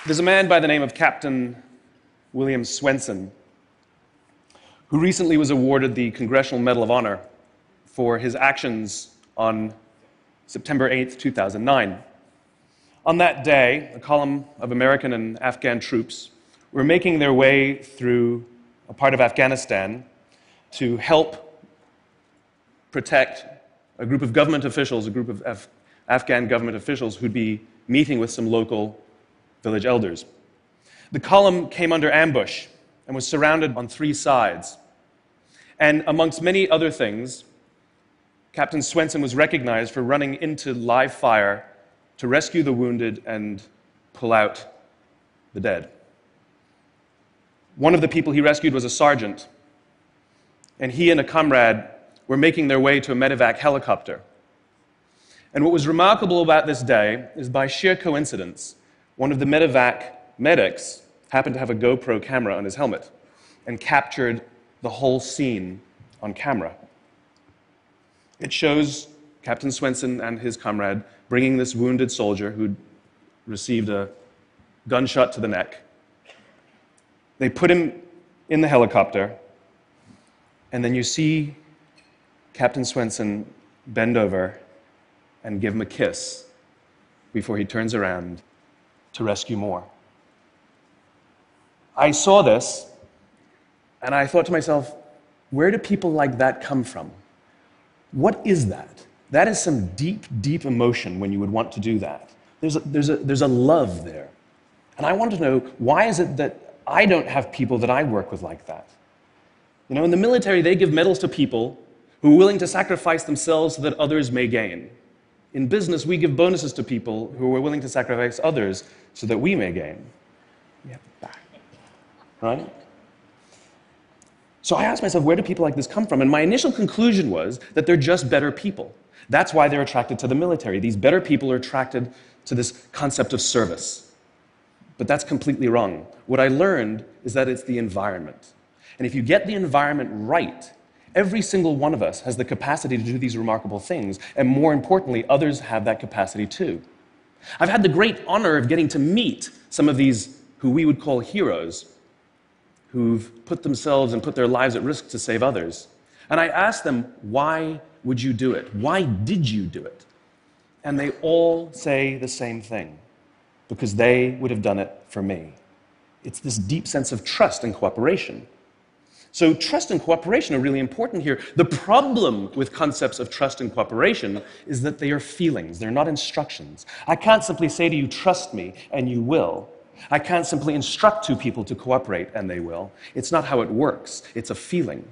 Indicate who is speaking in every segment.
Speaker 1: There's a man by the name of Captain William Swenson who recently was awarded the Congressional Medal of Honor for his actions on September 8th, 2009. On that day, a column of American and Afghan troops were making their way through a part of Afghanistan to help protect a group of government officials, a group of Afghan government officials who'd be meeting with some local village elders. The column came under ambush and was surrounded on three sides. And amongst many other things, Captain Swenson was recognized for running into live fire to rescue the wounded and pull out the dead. One of the people he rescued was a sergeant, and he and a comrade were making their way to a medevac helicopter. And what was remarkable about this day is, by sheer coincidence, one of the medevac medics happened to have a GoPro camera on his helmet and captured the whole scene on camera. It shows Captain Swenson and his comrade bringing this wounded soldier who'd received a gunshot to the neck. They put him in the helicopter, and then you see Captain Swenson bend over and give him a kiss before he turns around to rescue more. I saw this, and I thought to myself, where do people like that come from? What is that? That is some deep, deep emotion when you would want to do that. There's a love there. And I want to know, why is it that I don't have people that I work with like that? You know, in the military, they give medals to people who are willing to sacrifice themselves so that others may gain. In business, we give bonuses to people who are willing to sacrifice others so that we may gain. We have it back. Right? So I asked myself, where do people like this come from? And my initial conclusion was that they're just better people. That's why they're attracted to the military. These better people are attracted to this concept of service. But that's completely wrong. What I learned is that it's the environment. And if you get the environment right, every single one of us has the capacity to do these remarkable things, and more importantly, others have that capacity too. I've had the great honor of getting to meet some of these who we would call heroes, who've put themselves and put their lives at risk to save others. And I asked them, why would you do it? Why did you do it? And they all say the same thing, because they would have done it for me. It's this deep sense of trust and cooperation. So trust and cooperation are really important here. The problem with concepts of trust and cooperation is that they are feelings. They're not instructions. I can't simply say to you, trust me, and you will. I can't simply instruct two people to cooperate, and they will. It's not how it works. It's a feeling.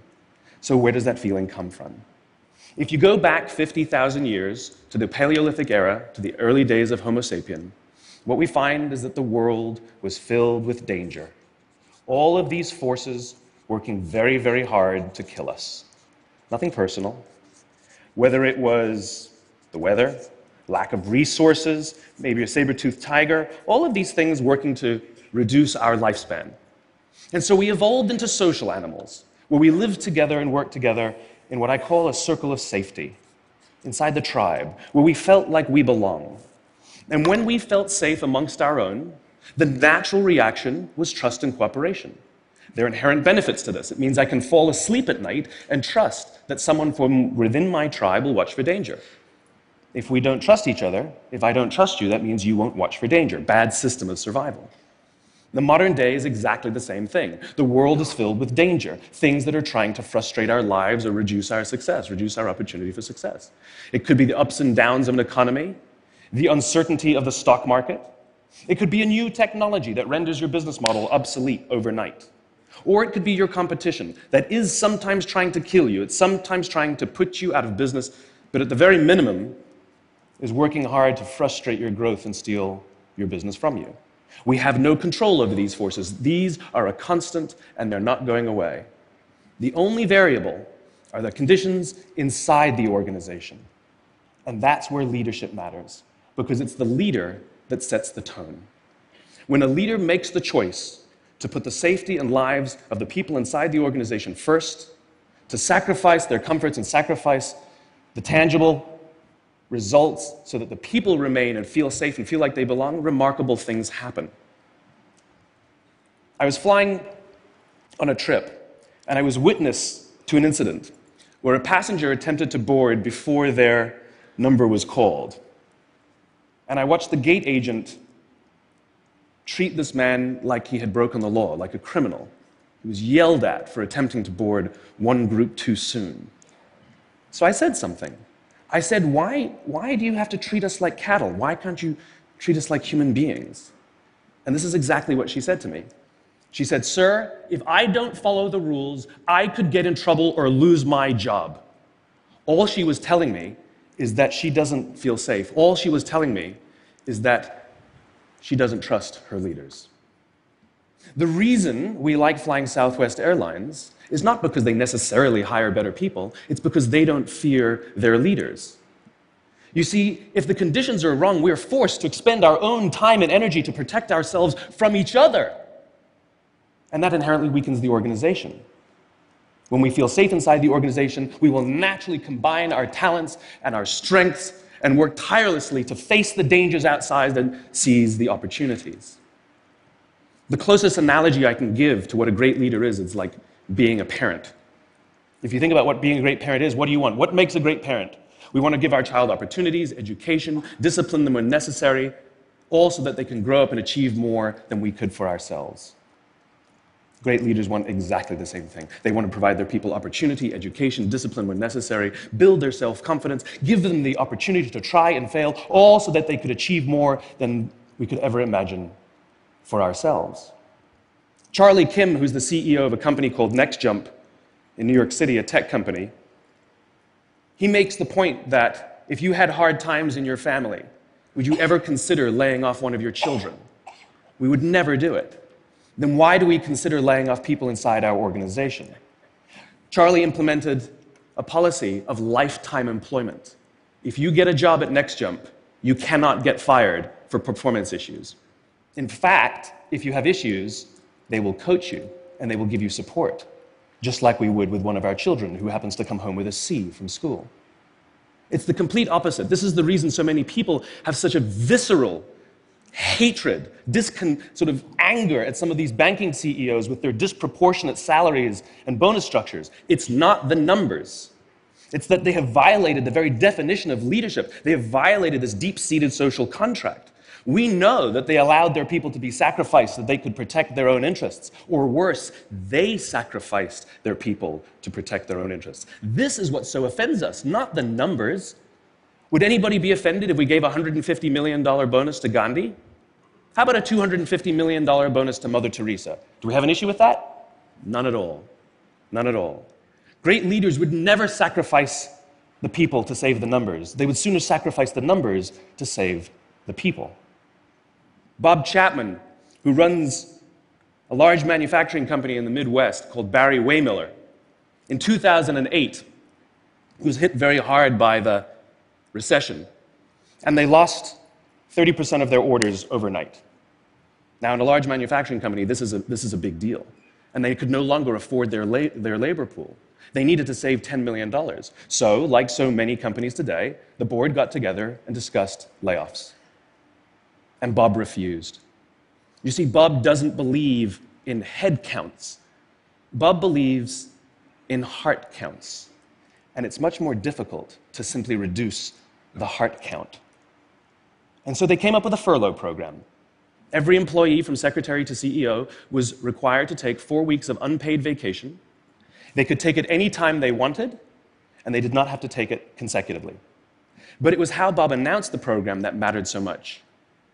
Speaker 1: So where does that feeling come from? If you go back 50,000 years to the Paleolithic era, to the early days of Homo sapien, what we find is that the world was filled with danger. All of these forces working very, very hard to kill us. Nothing personal. Whether it was the weather, lack of resources, maybe a saber-toothed tiger, all of these things working to reduce our lifespan. And so we evolved into social animals, where we lived together and worked together in what I call a circle of safety, inside the tribe, where we felt like we belong. And when we felt safe amongst our own, the natural reaction was trust and cooperation. There are inherent benefits to this. It means I can fall asleep at night and trust that someone from within my tribe will watch for danger. If we don't trust each other, if I don't trust you, that means you won't watch for danger. Bad system of survival. The modern day is exactly the same thing. The world is filled with danger, things that are trying to frustrate our lives or reduce our success, reduce our opportunity for success. It could be the ups and downs of an economy, the uncertainty of the stock market. It could be a new technology that renders your business model obsolete overnight. Or it could be your competition that is sometimes trying to kill you. It's sometimes trying to put you out of business, but at the very minimum is working hard to frustrate your growth and steal your business from you. We have no control over these forces. These are a constant, and they're not going away. The only variable are the conditions inside the organization. And that's where leadership matters, because it's the leader that sets the tone. When a leader makes the choice to put the safety and lives of the people inside the organization first, to sacrifice their comforts and sacrifice the tangible results so that the people remain and feel safe and feel like they belong, remarkable things happen. I was flying on a trip, and I was witness to an incident where a passenger attempted to board before their number was called. And I watched the gate agent treat this man like he had broken the law, like a criminal. He was yelled at for attempting to board one group too soon. So I said something. I said, why do you have to treat us like cattle? Why can't you treat us like human beings? And this is exactly what she said to me. She said, "Sir, if I don't follow the rules, I could get in trouble or lose my job." All she was telling me is that she doesn't feel safe. All she was telling me is that she doesn't trust her leaders. The reason we like flying Southwest Airlines is not because they necessarily hire better people, it's because they don't fear their leaders. You see, if the conditions are wrong, we're forced to expend our own time and energy to protect ourselves from each other. And that inherently weakens the organization. When we feel safe inside the organization, we will naturally combine our talents and our strengths and work tirelessly to face the dangers outside and seize the opportunities. The closest analogy I can give to what a great leader is, it's like being a parent. If you think about what being a great parent is, what do you want? What makes a great parent? We want to give our child opportunities, education, discipline them when necessary, all so that they can grow up and achieve more than we could for ourselves. Great leaders want exactly the same thing. They want to provide their people opportunity, education, discipline when necessary, build their self-confidence, give them the opportunity to try and fail, all so that they could achieve more than we could ever imagine for ourselves. Charlie Kim, who's the CEO of a company called NextJump in New York City, a tech company, he makes the point that if you had hard times in your family, would you ever consider laying off one of your children? We would never do it. Then why do we consider laying off people inside our organization? Charlie implemented a policy of lifetime employment. If you get a job at NextJump, you cannot get fired for performance issues. In fact, if you have issues, they will coach you and they will give you support, just like we would with one of our children who happens to come home with a C from school. It's the complete opposite. This is the reason so many people have such a visceral hatred, sort of anger at some of these banking CEOs with their disproportionate salaries and bonus structures. It's not the numbers. It's that they have violated the very definition of leadership. They have violated this deep-seated social contract. We know that they allowed their people to be sacrificed so that they could protect their own interests. Or worse, they sacrificed their people to protect their own interests. This is what so offends us, not the numbers. Would anybody be offended if we gave a $150 million bonus to Gandhi? How about a $250 million bonus to Mother Teresa? Do we have an issue with that? None at all. None at all. Great leaders would never sacrifice the people to save the numbers. They would sooner sacrifice the numbers to save the people. Bob Chapman, who runs a large manufacturing company in the Midwest called Barry Waymiller, in 2008, he was hit very hard by the recession, and they lost 30% of their orders overnight. Now, in a large manufacturing company, this is a big deal, and they could no longer afford their labor pool. They needed to save $10 million. So, like so many companies today, the board got together and discussed layoffs. And Bob refused. You see, Bob doesn't believe in head counts. Bob believes in heart counts. And it's much more difficult to simply reduce the heart count. And so they came up with a furlough program. Every employee from secretary to CEO was required to take 4 weeks of unpaid vacation. They could take it any time they wanted, and they did not have to take it consecutively. But it was how Bob announced the program that mattered so much.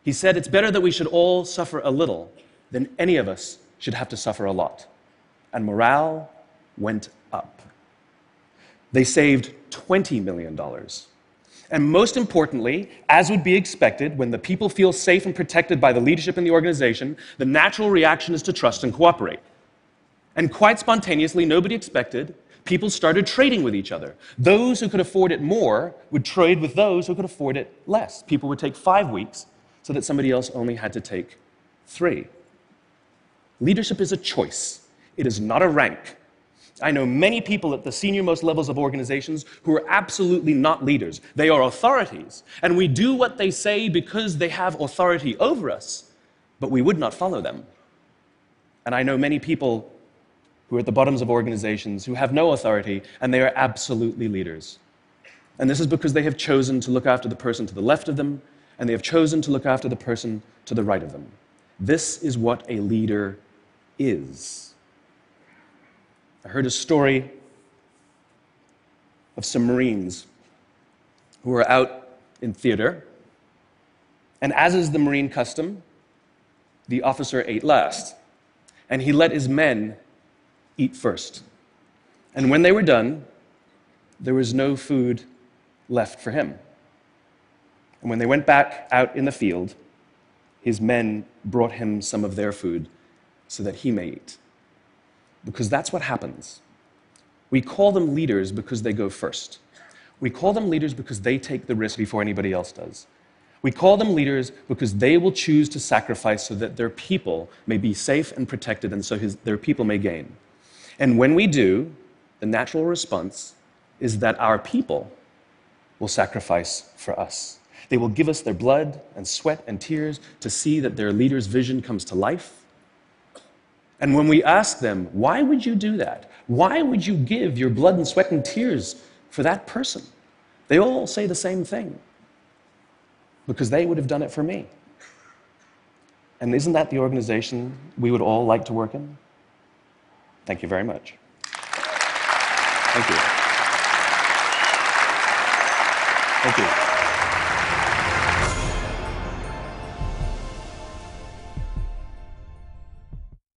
Speaker 1: He said, "It's better that we should all suffer a little than any of us should have to suffer a lot." And morale went up. They saved $20 million. And most importantly, as would be expected, when the people feel safe and protected by the leadership in the organization, the natural reaction is to trust and cooperate. And quite spontaneously, nobody expected, people started trading with each other. Those who could afford it more would trade with those who could afford it less. People would take 5 weeks so that somebody else only had to take 3. Leadership is a choice. It is not a rank. I know many people at the senior-most levels of organizations who are absolutely not leaders. They are authorities, and we do what they say because they have authority over us, but we would not follow them. And I know many people who are at the bottoms of organizations who have no authority, and they are absolutely leaders. And this is because they have chosen to look after the person to the left of them, and they have chosen to look after the person to the right of them. This is what a leader is. I heard a story of some Marines who were out in theater, and as is the Marine custom, the officer ate last, and he let his men eat first. And when they were done, there was no food left for him. And when they went back out in the field, his men brought him some of their food so that he may eat. Because that's what happens. We call them leaders because they go first. We call them leaders because they take the risk before anybody else does. We call them leaders because they will choose to sacrifice so that their people may be safe and protected, and so their people may gain. And when we do, the natural response is that our people will sacrifice for us. They will give us their blood and sweat and tears to see that their leader's vision comes to life. And when we ask them, why would you do that? Why would you give your blood and sweat and tears for that person? They all say the same thing. Because they would have done it for me. And isn't that the organization we would all like to work in? Thank you very much. Thank you. Thank you.